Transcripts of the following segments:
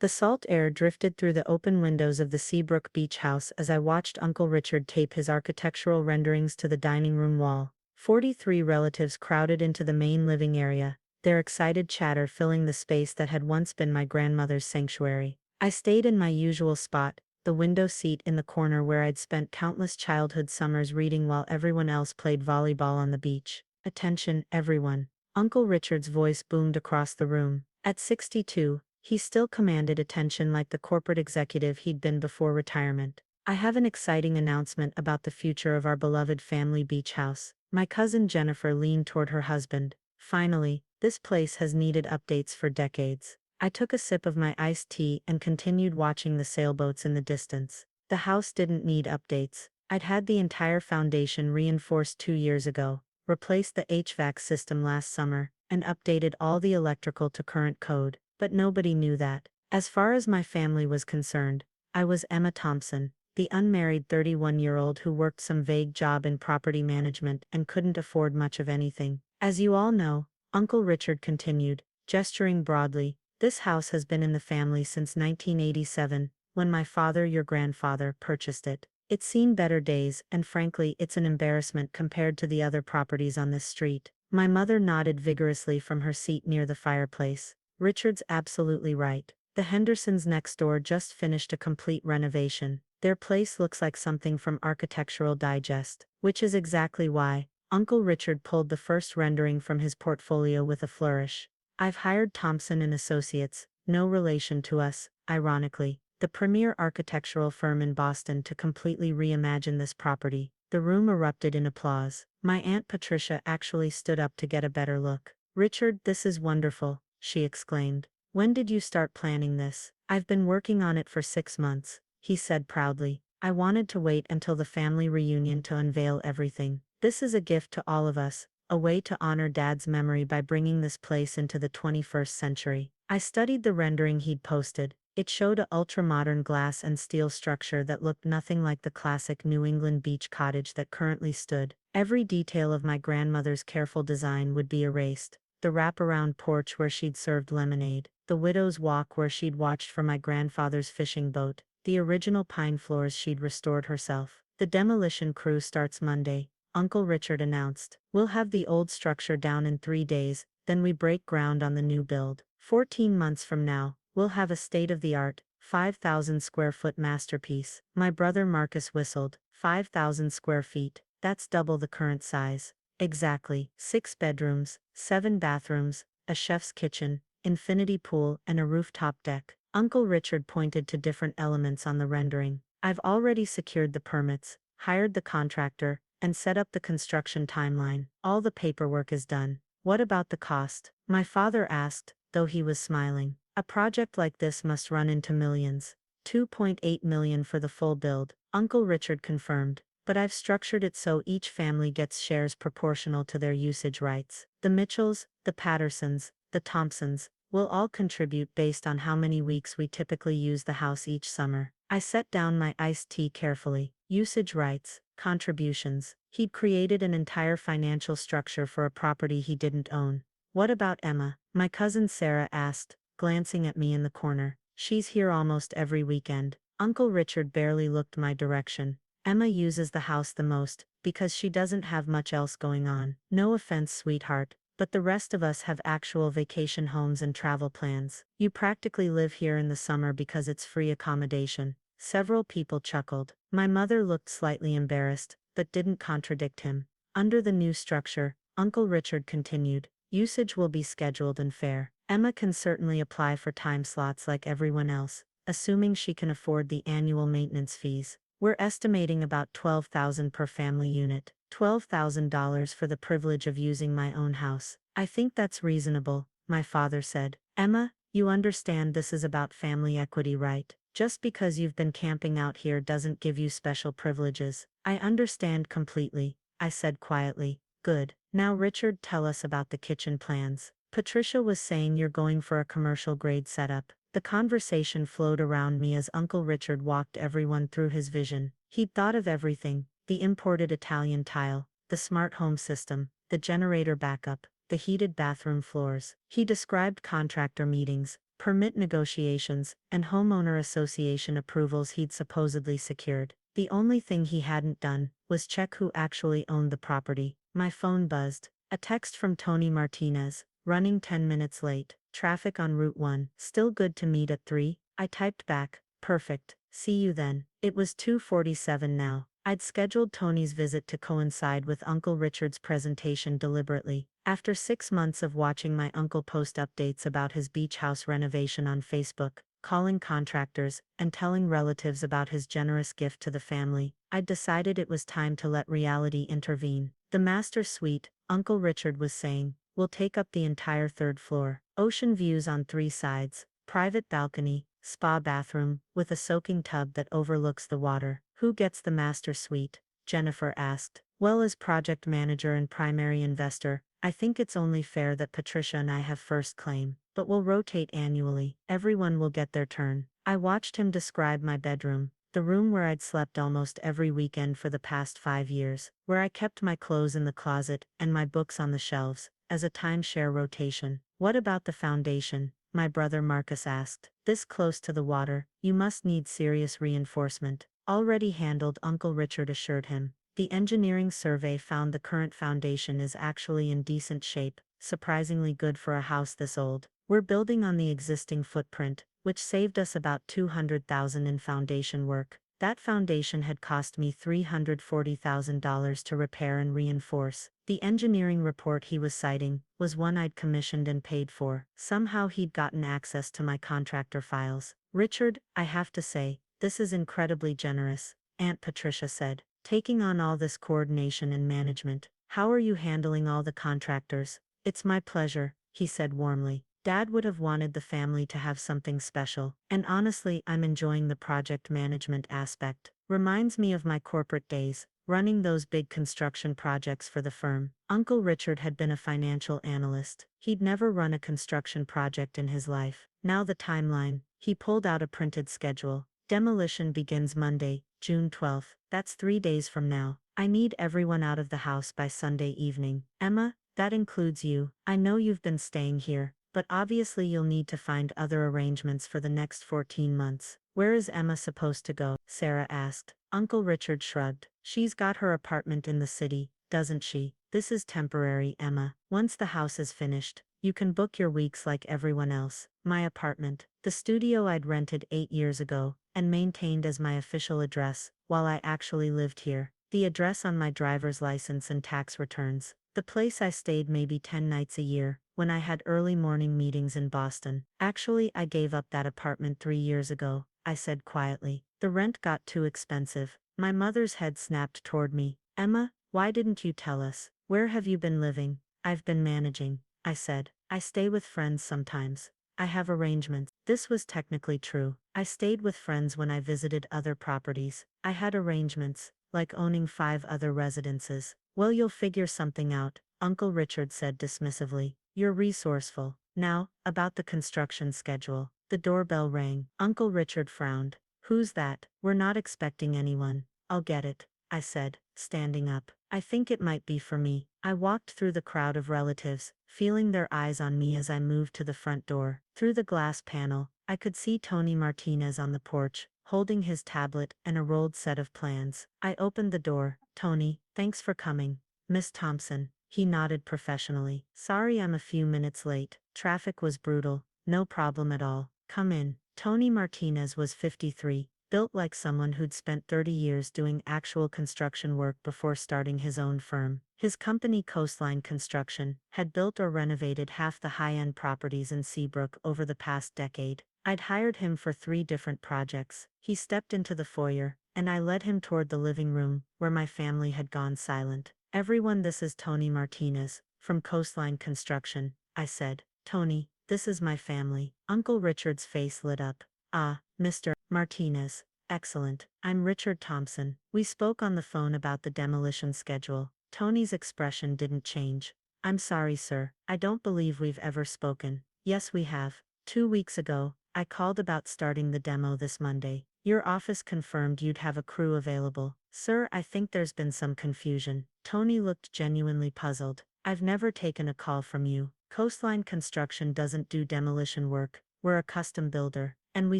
The salt air drifted through the open windows of the Seabrook Beach house as I watched Uncle Richard tape his architectural renderings to the dining room wall. 43 relatives crowded into the main living area, their excited chatter filling the space that had once been my grandmother's sanctuary. I stayed in my usual spot, the window seat in the corner where I'd spent countless childhood summers reading while everyone else played volleyball on the beach. Attention, everyone. Uncle Richard's voice boomed across the room. At 62, he still commanded attention like the corporate executive he'd been before retirement. I have an exciting announcement about the future of our beloved family beach house. My cousin Jennifer leaned toward her husband. Finally, this place has needed updates for decades. I took a sip of my iced tea and continued watching the sailboats in the distance. The house didn't need updates. I'd had the entire foundation reinforced 2 years ago, replaced the HVAC system last summer, and updated all the electrical to current code. But nobody knew that. As far as my family was concerned, I was Emma Thompson, the unmarried 31-year-old who worked some vague job in property management and couldn't afford much of anything. As you all know, Uncle Richard continued, gesturing broadly, this house has been in the family since 1987, when my father, your grandfather, purchased it. It's seen better days, and frankly, it's an embarrassment compared to the other properties on this street. My mother nodded vigorously from her seat near the fireplace. Richard's absolutely right. The Hendersons next door just finished a complete renovation. Their place looks like something from Architectural Digest, which is exactly why Uncle Richard pulled the first rendering from his portfolio with a flourish. I've hired Thompson and Associates, no relation to us, ironically, the premier architectural firm in Boston to completely reimagine this property. The room erupted in applause. My Aunt Patricia actually stood up to get a better look. Richard, this is wonderful, she exclaimed. When did you start planning this? I've been working on it for 6 months, he said proudly. I wanted to wait until the family reunion to unveil everything. This is a gift to all of us, a way to honor Dad's memory by bringing this place into the 21st century. I studied the rendering he'd posted. It showed a ultra-modern glass and steel structure that looked nothing like the classic New England beach cottage that currently stood. Every detail of my grandmother's careful design would be erased. The wraparound porch where she'd served lemonade, the widow's walk where she'd watched from my grandfather's fishing boat, the original pine floors she'd restored herself. The demolition crew starts Monday, Uncle Richard announced. We'll have the old structure down in 3 days, then we break ground on the new build. 14 months from now, we'll have a state-of-the-art, 5,000 square foot masterpiece. My brother Marcus whistled. 5,000 square feet, that's double the current size. Exactly. 6 bedrooms, 7 bathrooms, a chef's kitchen, infinity pool, and a rooftop deck. Uncle Richard pointed to different elements on the rendering. I've already secured the permits, hired the contractor, and set up the construction timeline. All the paperwork is done. What about the cost? My father asked, though he was smiling. A project like this must run into millions. 2.8 million for the full build, Uncle Richard confirmed. But I've structured it so each family gets shares proportional to their usage rights. The Mitchells, the Pattersons, the Thompsons, will all contribute based on how many weeks we typically use the house each summer. I set down my iced tea carefully. Usage rights, contributions. He'd created an entire financial structure for a property he didn't own. What about Emma? My cousin Sarah asked, glancing at me in the corner. She's here almost every weekend. Uncle Richard barely looked my direction. Emma uses the house the most, because she doesn't have much else going on. No offense, sweetheart, but the rest of us have actual vacation homes and travel plans. You practically live here in the summer because it's free accommodation. Several people chuckled. My mother looked slightly embarrassed, but didn't contradict him. Under the new structure, Uncle Richard continued, usage will be scheduled and fair. Emma can certainly apply for time slots like everyone else, assuming she can afford the annual maintenance fees. We're estimating about $12,000 per family unit, $12,000 for the privilege of using my own house. I think that's reasonable, my father said. Emma, you understand this is about family equity, right? Just because you've been camping out here doesn't give you special privileges. I understand completely, I said quietly. Good. Now Richard, tell us about the kitchen plans. Patricia was saying you're going for a commercial grade setup. The conversation flowed around me as Uncle Richard walked everyone through his vision. He'd thought of everything, the imported Italian tile, the smart home system, the generator backup, the heated bathroom floors. He described contractor meetings, permit negotiations, and homeowner association approvals he'd supposedly secured. The only thing he hadn't done was check who actually owned the property. My phone buzzed. A text from Tony Martinez, running 10 minutes late. Traffic on Route 1. Still good to meet at 3? I typed back, perfect, see you then. It was 2:47 now. I'd scheduled Tony's visit to coincide with Uncle Richard's presentation deliberately. After 6 months of watching my uncle post updates about his beach house renovation on Facebook, calling contractors, and telling relatives about his generous gift to the family, I'd decided it was time to let reality intervene. The master suite, Uncle Richard was saying, will take up the entire third floor. Ocean views on 3 sides, private balcony, spa bathroom, with a soaking tub that overlooks the water. Who gets the master suite? Jennifer asked. Well, as project manager and primary investor, I think it's only fair that Patricia and I have first claim, but we'll rotate annually. Everyone will get their turn. I watched him describe my bedroom, the room where I'd slept almost every weekend for the past 5 years, where I kept my clothes in the closet and my books on the shelves, as a timeshare rotation. What about the foundation? My brother Marcus asked. This close to the water, you must need serious reinforcement. Already handled, Uncle Richard assured him. The engineering survey found the current foundation is actually in decent shape, surprisingly good for a house this old. We're building on the existing footprint, which saved us about $200,000 in foundation work. That foundation had cost me $340,000 to repair and reinforce. The engineering report he was citing was one I'd commissioned and paid for. Somehow he'd gotten access to my contractor files. Richard, I have to say, this is incredibly generous, Aunt Patricia said, taking on all this coordination and management. How are you handling all the contractors? It's my pleasure, he said warmly. Dad would have wanted the family to have something special, and honestly, I'm enjoying the project management aspect. Reminds me of my corporate days, running those big construction projects for the firm. Uncle Richard had been a financial analyst. He'd never run a construction project in his life. Now the timeline. He pulled out a printed schedule. Demolition begins Monday, June 12th. That's 3 days from now. I need everyone out of the house by Sunday evening. Emma, that includes you. I know you've been staying here, but obviously you'll need to find other arrangements for the next 14 months. Where is Emma supposed to go? Sarah asked. Uncle Richard shrugged. She's got her apartment in the city, doesn't she? This is temporary, Emma. Once the house is finished, you can book your weeks like everyone else. My apartment, the studio I'd rented 8 years ago, and maintained as my official address, while I actually lived here. The address on my driver's license and tax returns. The place I stayed maybe 10 nights a year, when I had early morning meetings in Boston. Actually, I gave up that apartment 3 years ago, I said quietly. The rent got too expensive. My mother's head snapped toward me. Emma, why didn't you tell us? Where have you been living? I've been managing, I said. I stay with friends sometimes. I have arrangements. This was technically true. I stayed with friends when I visited other properties. I had arrangements, like owning 5 other residences. Well, you'll figure something out, Uncle Richard said dismissively. You're resourceful. Now, about the construction schedule. The doorbell rang. Uncle Richard frowned. Who's that? We're not expecting anyone. I'll get it, I said, standing up. I think it might be for me. I walked through the crowd of relatives, feeling their eyes on me as I moved to the front door. Through the glass panel, I could see Tony Martinez on the porch, holding his tablet and a rolled set of plans. I opened the door. Tony, thanks for coming. Miss Thompson. He nodded professionally. Sorry I'm a few minutes late. Traffic was brutal. No problem at all. Come in. Tony Martinez was 53, built like someone who'd spent 30 years doing actual construction work before starting his own firm. His company, Coastline Construction, had built or renovated half the high-end properties in Seabrook over the past decade. I'd hired him for 3 different projects. He stepped into the foyer, and I led him toward the living room, where my family had gone silent. Everyone, this is Tony Martinez, from Coastline Construction, I said. Tony, this is my family. Uncle Richard's face lit up. Ah, Mr. Martinez. Excellent. I'm Richard Thompson. We spoke on the phone about the demolition schedule. Tony's expression didn't change. I'm sorry, sir. I don't believe we've ever spoken. Yes, we have. 2 weeks ago, I called about starting the demo this Monday. Your office confirmed you'd have a crew available. Sir, I think there's been some confusion. Tony looked genuinely puzzled. I've never taken a call from you. Coastline Construction doesn't do demolition work. we're a custom builder, and we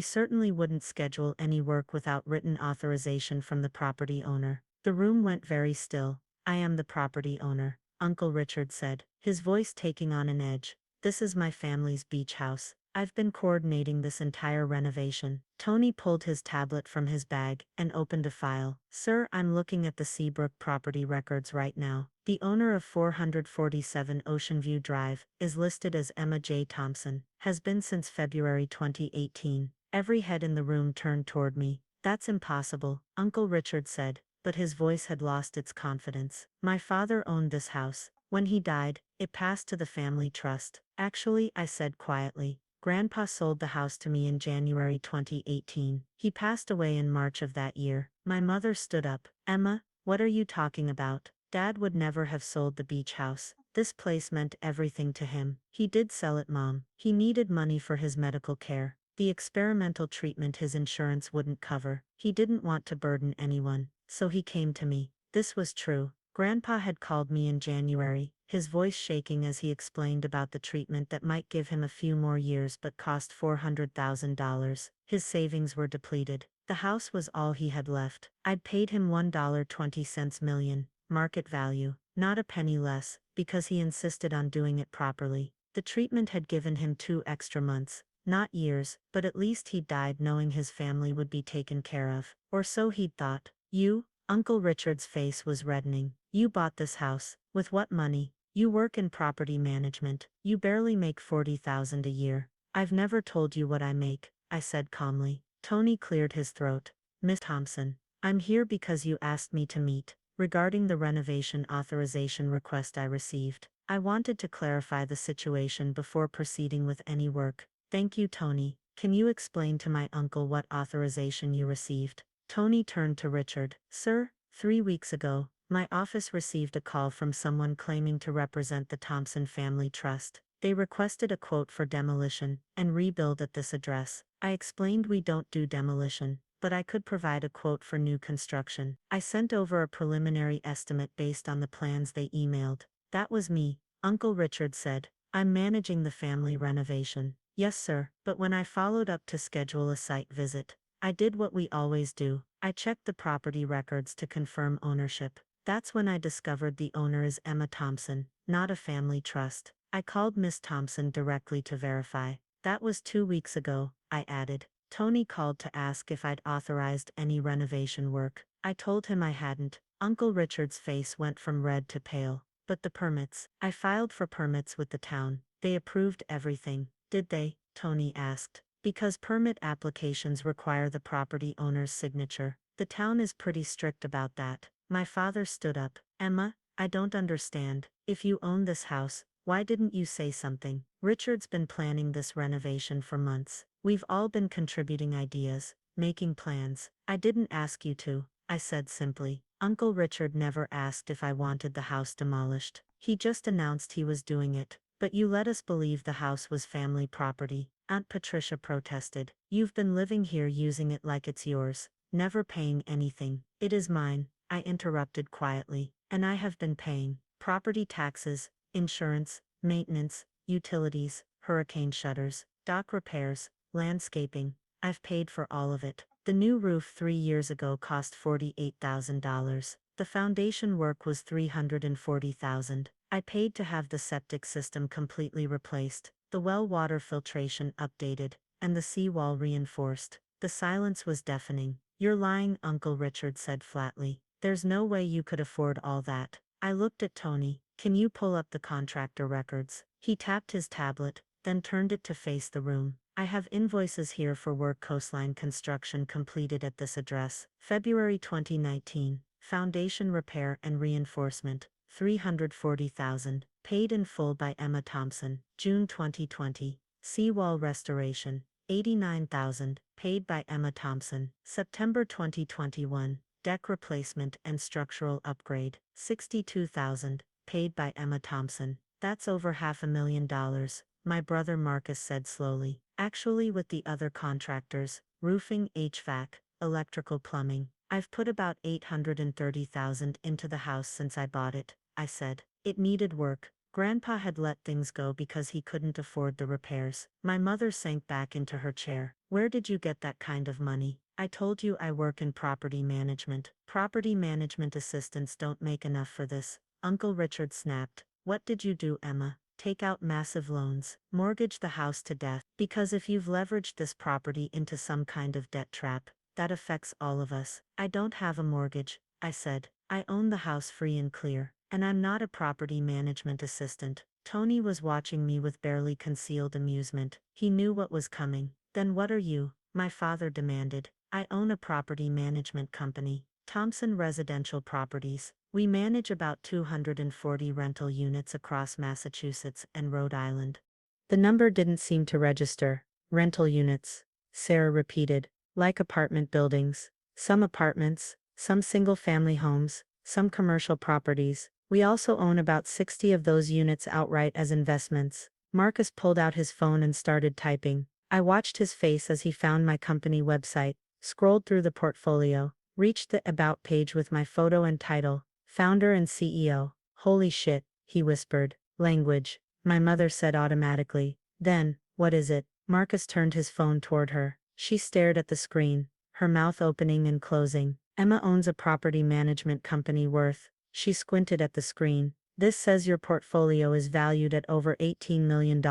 certainly wouldn't schedule any work without written authorization from the property owner. The room went very still. I am the property owner, Uncle Richard said, his voice taking on an edge. This is my family's beach house. I've been coordinating this entire renovation. Tony pulled his tablet from his bag and opened a file. Sir, I'm looking at the Seabrook property records right now. The owner of 447 Ocean View Drive is listed as Emma J. Thompson, has been since February 2018. Every head in the room turned toward me. That's impossible, Uncle Richard said, but his voice had lost its confidence. My father owned this house. When he died, it passed to the family trust. Actually, I said quietly, Grandpa sold the house to me in January 2018. He passed away in March of that year. My mother stood up. Emma, what are you talking about? Dad would never have sold the beach house. This place meant everything to him. He did sell it, Mom. He needed money for his medical care. The experimental treatment his insurance wouldn't cover. He didn't want to burden anyone, so he came to me. This was true. Grandpa had called me in January, his voice shaking as he explained about the treatment that might give him a few more years but cost $400,000. His savings were depleted. The house was all he had left. I'd paid him $1.20 million, market value, not a penny less, because he insisted on doing it properly. The treatment had given him 2 extra months, not years, but at least he'd died knowing his family would be taken care of. Or so he'd thought. You? Uncle Richard's face was reddening. You bought this house. With what money? You work in property management. You barely make $40,000 a year. I've never told you what I make, I said calmly. Tony cleared his throat. Miss Thompson, I'm here because you asked me to meet, regarding the renovation authorization request I received. I wanted to clarify the situation before proceeding with any work. Thank you, Tony. Can you explain to my uncle what authorization you received? Tony turned to Richard. Sir, 3 weeks ago, my office received a call from someone claiming to represent the Thompson Family Trust. They requested a quote for demolition and rebuild at this address. I explained we don't do demolition, but I could provide a quote for new construction. I sent over a preliminary estimate based on the plans they emailed. That was me, Uncle Richard said. I'm managing the family renovation. Yes, sir, but when I followed up to schedule a site visit, I did what we always do. I checked the property records to confirm ownership. That's when I discovered the owner is Emma Thompson, not a family trust. I called Miss Thompson directly to verify. That was 2 weeks ago, I added. Tony called to ask if I'd authorized any renovation work. I told him I hadn't. Uncle Richard's face went from red to pale. But the permits. I filed for permits with the town. They approved everything. Did they? Tony asked. Because permit applications require the property owner's signature. The town is pretty strict about that. My father stood up. Emma, I don't understand. If you own this house, why didn't you say something? Richard's been planning this renovation for months. We've all been contributing ideas, making plans. I didn't ask you to, I said simply. Uncle Richard never asked if I wanted the house demolished. He just announced he was doing it. But you let us believe the house was family property. Aunt Patricia protested. You've been living here using it like it's yours, never paying anything. It is mine, I interrupted quietly, and I have been paying property taxes, insurance, maintenance, utilities, hurricane shutters, dock repairs, landscaping. I've paid for all of it. The new roof 3 years ago cost $48,000. The foundation work was $340,000. I paid to have the septic system completely replaced, the well water filtration updated, and the seawall reinforced. The silence was deafening. You're lying, Uncle Richard said flatly. There's no way you could afford all that. I looked at Tony. Can you pull up the contractor records? He tapped his tablet, then turned it to face the room. I have invoices here for work coastline construction completed at this address. February 2019, foundation repair and reinforcement, $340,000, paid in full by Emma Thompson. June 2020, seawall restoration, $89,000, paid by Emma Thompson. September 2021, deck replacement and structural upgrade, $62,000, paid by Emma Thompson. That's over $500,000, my brother Marcus said slowly. Actually, with the other contractors, roofing, HVAC, electrical, plumbing, I've put about $830,000 into the house since I bought it, I said. It needed work, Grandpa had let things go because he couldn't afford the repairs. My mother sank back into her chair. Where did you get that kind of money? I told you I work in property management. Property management assistants don't make enough for this. Uncle Richard snapped. What did you do, Emma? Take out massive loans, mortgage the house to death. Because if you've leveraged this property into some kind of debt trap, that affects all of us. I don't have a mortgage, I said. I own the house free and clear. And I'm not a property management assistant. Tony was watching me with barely concealed amusement. He knew what was coming. Then what are you? My father demanded. I own a property management company, Thompson Residential Properties. We manage about 240 rental units across Massachusetts and Rhode Island. The number didn't seem to register. Rental units, Sarah repeated, like apartment buildings. Some apartments, some single-family homes, some commercial properties. We also own about 60 of those units outright as investments. Marcus pulled out his phone and started typing. I watched his face as he found my company website, scrolled through the portfolio, reached the About page with my photo and title, Founder and CEO. Holy shit, he whispered. Language, my mother said automatically. Then, what is it? Marcus turned his phone toward her. She stared at the screen, her mouth opening and closing. Emma owns a property management company worth. She squinted at the screen. This says your portfolio is valued at over $18 million.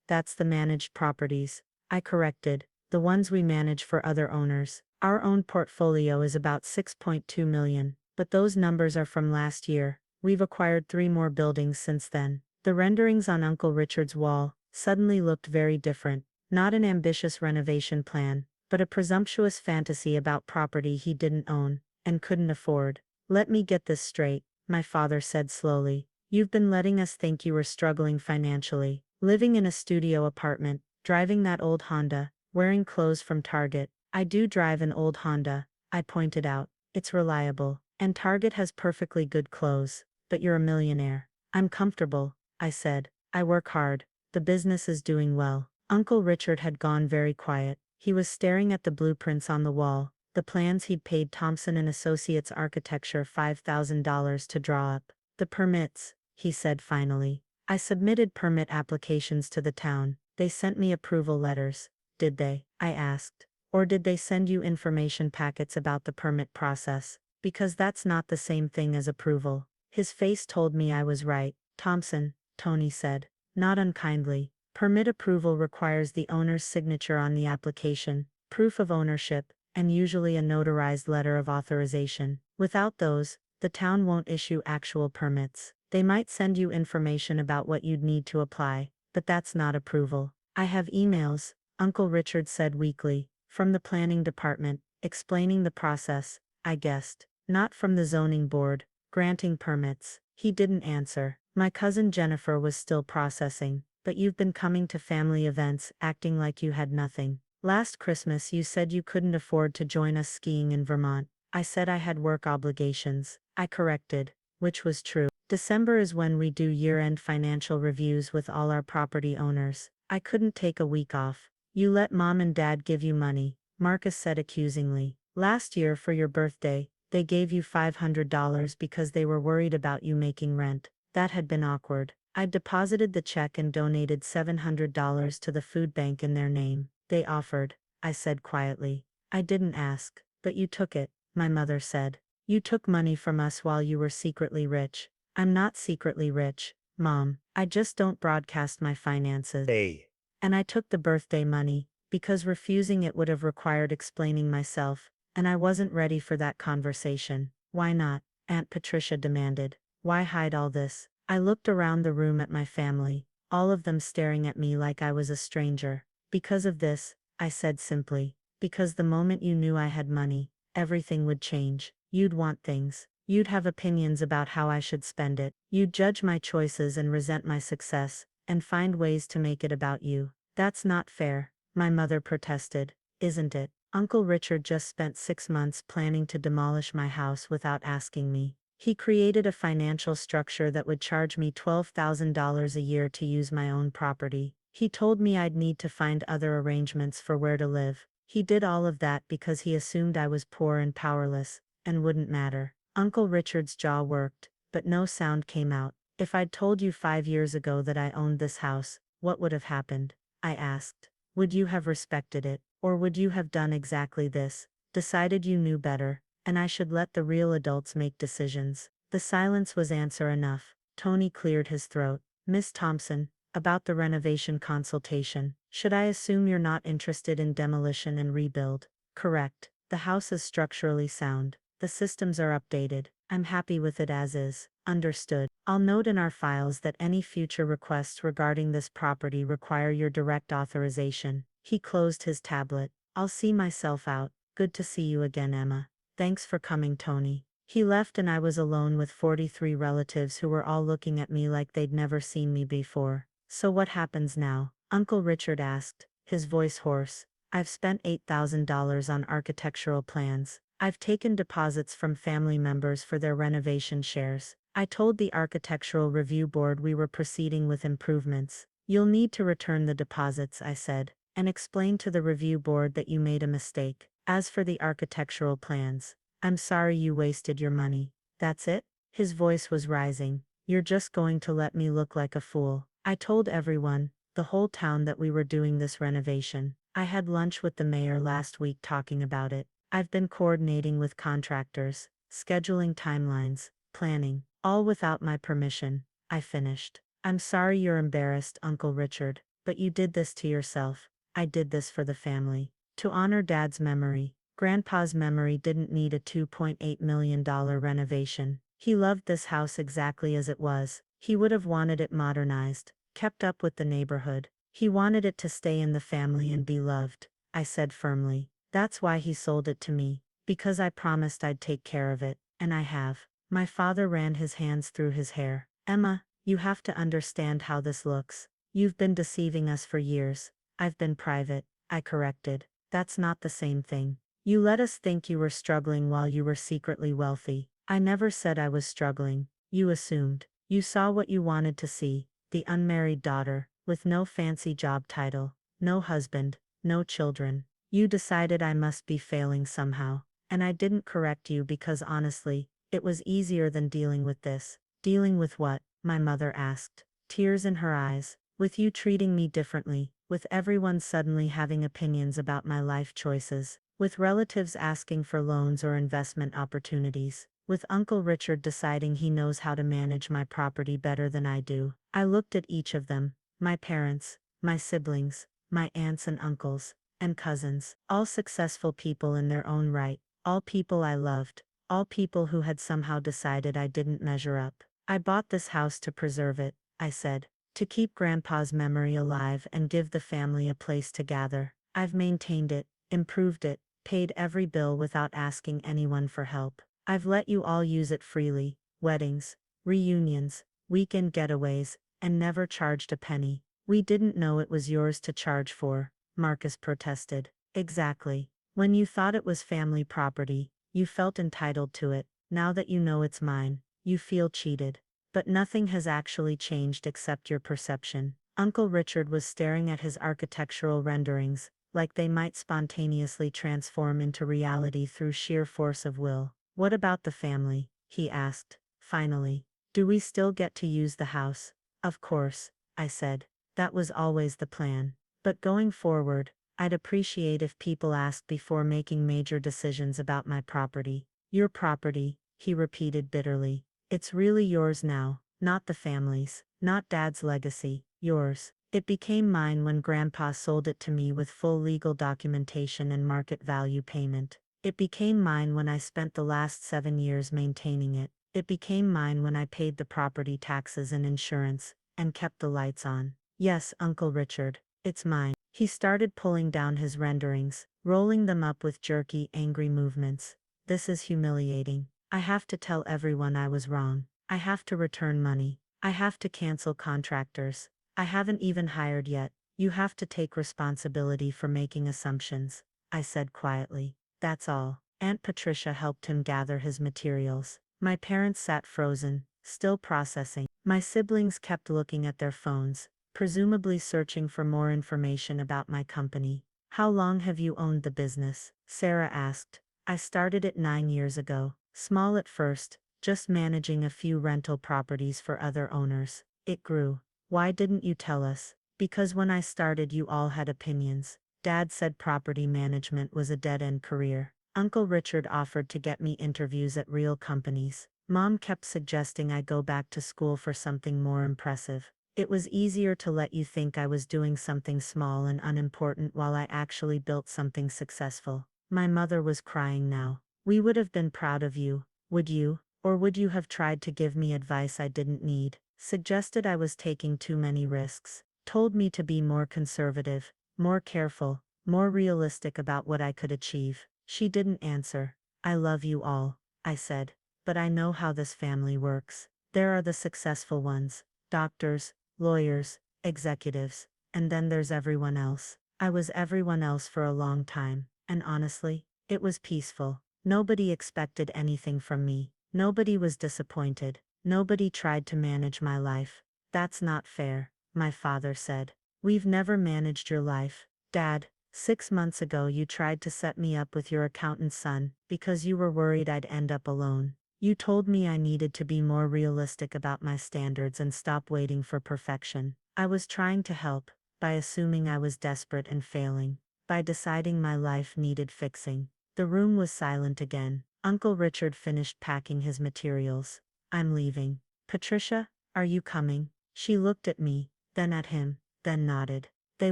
That's the managed properties. I corrected. The ones we manage for other owners. Our own portfolio is about 6.2 million, but those numbers are from last year. We've acquired 3 more buildings since then. The renderings on Uncle Richard's wall suddenly looked very different. Not an ambitious renovation plan, but a presumptuous fantasy about property he didn't own and couldn't afford. Let me get this straight, my father said slowly. You've been letting us think you were struggling financially, living in a studio apartment, driving that old Honda, wearing clothes from Target. I do drive an old Honda, I pointed out. It's reliable, and Target has perfectly good clothes, but you're a millionaire. I'm comfortable, I said. I work hard. The business is doing well. Uncle Richard had gone very quiet. He was staring at the blueprints on the wall, the plans he'd paid Thompson and Associates Architecture $5,000 to draw up. The permits, he said finally. I submitted permit applications to the town. They sent me approval letters. Did they? I asked. Or did they send you information packets about the permit process? Because that's not the same thing as approval. His face told me I was right. Thompson, Tony said, not unkindly. Permit approval requires the owner's signature on the application, proof of ownership, and usually a notarized letter of authorization. Without those, the town won't issue actual permits. They might send you information about what you'd need to apply, but that's not approval. I have emails, Uncle Richard said weakly, from the planning department, explaining the process, I guessed. Not from the zoning board, granting permits. He didn't answer. My cousin Jennifer was still processing. But you've been coming to family events, acting like you had nothing. Last Christmas you said you couldn't afford to join us skiing in Vermont. I said I had work obligations. I corrected, which was true. December is when we do year-end financial reviews with all our property owners. I couldn't take a week off. You let Mom and Dad give you money, Marcus said accusingly. Last year for your birthday, they gave you $500 because they were worried about you making rent. That had been awkward. I'd deposited the check and donated $700 to the food bank in their name. They offered, I said quietly. I didn't ask, but you took it, my mother said. You took money from us while you were secretly rich. I'm not secretly rich, Mom. I just don't broadcast my finances. Hey. And I took the birthday money, because refusing it would have required explaining myself, and I wasn't ready for that conversation. Why not? Aunt Patricia demanded. Why hide all this? I looked around the room at my family, all of them staring at me like I was a stranger. Because of this, I said simply. Because the moment you knew I had money, everything would change. You'd want things. You'd have opinions about how I should spend it. You'd judge my choices and resent my success, and find ways to make it about you. That's not fair, my mother protested. Isn't it? Uncle Richard just spent 6 months planning to demolish my house without asking me. He created a financial structure that would charge me $12,000 a year to use my own property. He told me I'd need to find other arrangements for where to live. He did all of that because he assumed I was poor and powerless, and wouldn't matter. Uncle Richard's jaw worked, but no sound came out. If I'd told you 5 years ago that I owned this house, what would have happened? I asked. Would you have respected it, or would you have done exactly this? Decided you knew better, and I should let the real adults make decisions. The silence was answer enough. Tony cleared his throat. Miss Thompson, about the renovation consultation, should I assume you're not interested in demolition and rebuild? Correct. The house is structurally sound. The systems are updated. I'm happy with it as is. Understood. I'll note in our files that any future requests regarding this property require your direct authorization. He closed his tablet. I'll see myself out. Good to see you again, Emma. Thanks for coming, Tony. He left and I was alone with 43 relatives who were all looking at me like they'd never seen me before. So what happens now? Uncle Richard asked, his voice hoarse. I've spent $8,000 on architectural plans. I've taken deposits from family members for their renovation shares. I told the architectural review board we were proceeding with improvements. You'll need to return the deposits, I said, and explain to the review board that you made a mistake. As for the architectural plans, I'm sorry you wasted your money. That's it? His voice was rising. You're just going to let me look like a fool. I told everyone, the whole town, that we were doing this renovation. I had lunch with the mayor last week talking about it. I've been coordinating with contractors, scheduling timelines, planning, all without my permission. I finished. I'm sorry you're embarrassed, Uncle Richard, but you did this to yourself. I did this for the family. To honor Dad's memory. Grandpa's memory didn't need a $2.8 million renovation. He loved this house exactly as it was. He would have wanted it modernized, kept up with the neighborhood. He wanted it to stay in the family and be loved, I said firmly. That's why he sold it to me, because I promised I'd take care of it, and I have. My father ran his hands through his hair. Emma, you have to understand how this looks. You've been deceiving us for years. I've been private, I corrected. That's not the same thing. You let us think you were struggling while you were secretly wealthy. I never said I was struggling. You assumed. You saw what you wanted to see, the unmarried daughter, with no fancy job title, no husband, no children. You decided I must be failing somehow, and I didn't correct you because honestly, it was easier than dealing with this. Dealing with what? My mother asked, tears in her eyes. With you treating me differently, with everyone suddenly having opinions about my life choices, with relatives asking for loans or investment opportunities, with Uncle Richard deciding he knows how to manage my property better than I do. I looked at each of them, my parents, my siblings, my aunts and uncles, and cousins, all successful people in their own right, all people I loved, all people who had somehow decided I didn't measure up. I bought this house to preserve it, I said, to keep Grandpa's memory alive and give the family a place to gather. I've maintained it, improved it, paid every bill without asking anyone for help. I've let you all use it freely, weddings, reunions, weekend getaways, and never charged a penny. We didn't know it was yours to charge for, Marcus protested. Exactly. When you thought it was family property, you felt entitled to it. Now that you know it's mine, you feel cheated. But nothing has actually changed except your perception. Uncle Richard was staring at his architectural renderings, like they might spontaneously transform into reality through sheer force of will. What about the family? He asked, finally. Do we still get to use the house? Of course, I said. That was always the plan. But going forward, I'd appreciate if people asked before making major decisions about my property. Your property, he repeated bitterly. It's really yours now, not the family's, not Dad's legacy, yours. It became mine when Grandpa sold it to me with full legal documentation and market value payment. It became mine when I spent the last 7 years maintaining it. It became mine when I paid the property taxes and insurance, and kept the lights on. Yes, Uncle Richard, it's mine. He started pulling down his renderings, rolling them up with jerky, angry movements. This is humiliating. I have to tell everyone I was wrong. I have to return money. I have to cancel contractors. I haven't even hired yet. You have to take responsibility for making assumptions, I said quietly. That's all. Aunt Patricia helped him gather his materials. My parents sat frozen, still processing. My siblings kept looking at their phones, presumably searching for more information about my company. How long have you owned the business? Sarah asked. I started it 9 years ago. Small at first, just managing a few rental properties for other owners. It grew. Why didn't you tell us? Because when I started, you all had opinions. Dad said property management was a dead-end career. Uncle Richard offered to get me interviews at real companies. Mom kept suggesting I go back to school for something more impressive. It was easier to let you think I was doing something small and unimportant while I actually built something successful. My mother was crying now. We would have been proud of you, would you? Or would you have tried to give me advice I didn't need? Suggested I was taking too many risks. Told me to be more conservative, more careful, more realistic about what I could achieve. She didn't answer. I love you all, I said. But I know how this family works. There are the successful ones, doctors, lawyers, executives, and then there's everyone else. I was everyone else for a long time, and honestly, it was peaceful. Nobody expected anything from me. Nobody was disappointed. Nobody tried to manage my life. That's not fair, my father said. We've never managed your life, Dad. 6 months ago you tried to set me up with your accountant's son because you were worried I'd end up alone. You told me I needed to be more realistic about my standards and stop waiting for perfection. I was trying to help, by assuming I was desperate and failing, by deciding my life needed fixing. The room was silent again. Uncle Richard finished packing his materials. I'm leaving. Patricia, are you coming? She looked at me, then at him, then nodded. They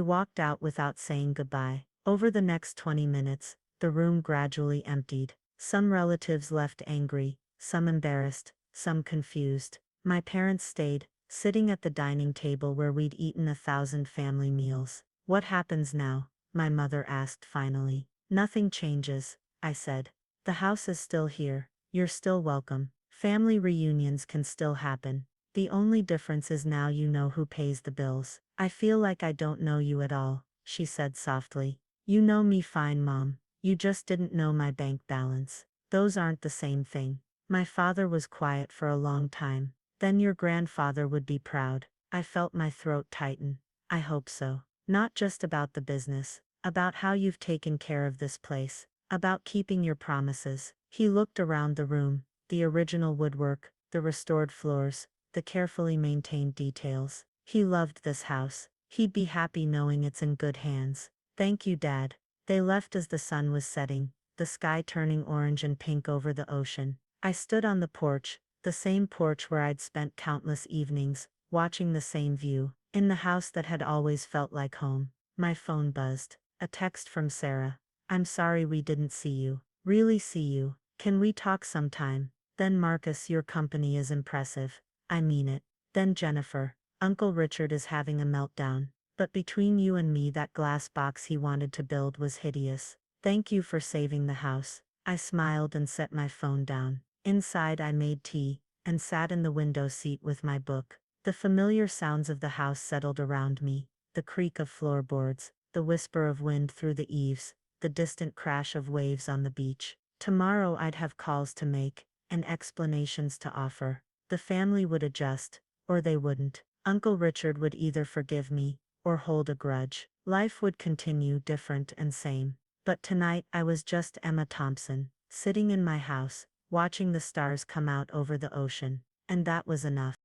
walked out without saying goodbye. Over the next 20 minutes, the room gradually emptied. Some relatives left angry, some embarrassed, some confused. My parents stayed, sitting at the dining table where we'd eaten 1,000 family meals. What happens now? My mother asked finally. Nothing changes, I said. The house is still here. You're still welcome. Family reunions can still happen. The only difference is now you know who pays the bills. I feel like I don't know you at all, she said softly. You know me fine, Mom. You just didn't know my bank balance. Those aren't the same thing. My father was quiet for a long time. Then your grandfather would be proud. I felt my throat tighten. I hope so. Not just about the business, about how you've taken care of this place, about keeping your promises. He looked around the room, the original woodwork, the restored floors, the carefully maintained details. He loved this house. He'd be happy knowing it's in good hands. Thank you, Dad. They left as the sun was setting, the sky turning orange and pink over the ocean. I stood on the porch, the same porch where I'd spent countless evenings, watching the same view, in the house that had always felt like home. My phone buzzed. A text from Sarah. I'm sorry we didn't see you. Really see you. Can we talk sometime? Then Marcus, your company is impressive. I mean it. Then Jennifer. Uncle Richard is having a meltdown. But between you and me, that glass box he wanted to build was hideous. Thank you for saving the house. I smiled and set my phone down. Inside I made tea, and sat in the window seat with my book. The familiar sounds of the house settled around me, the creak of floorboards, the whisper of wind through the eaves, the distant crash of waves on the beach. Tomorrow I'd have calls to make, and explanations to offer. The family would adjust, or they wouldn't. Uncle Richard would either forgive me, or hold a grudge. Life would continue different and same. But tonight I was just Emma Thompson, sitting in my house, watching the stars come out over the ocean. And that was enough.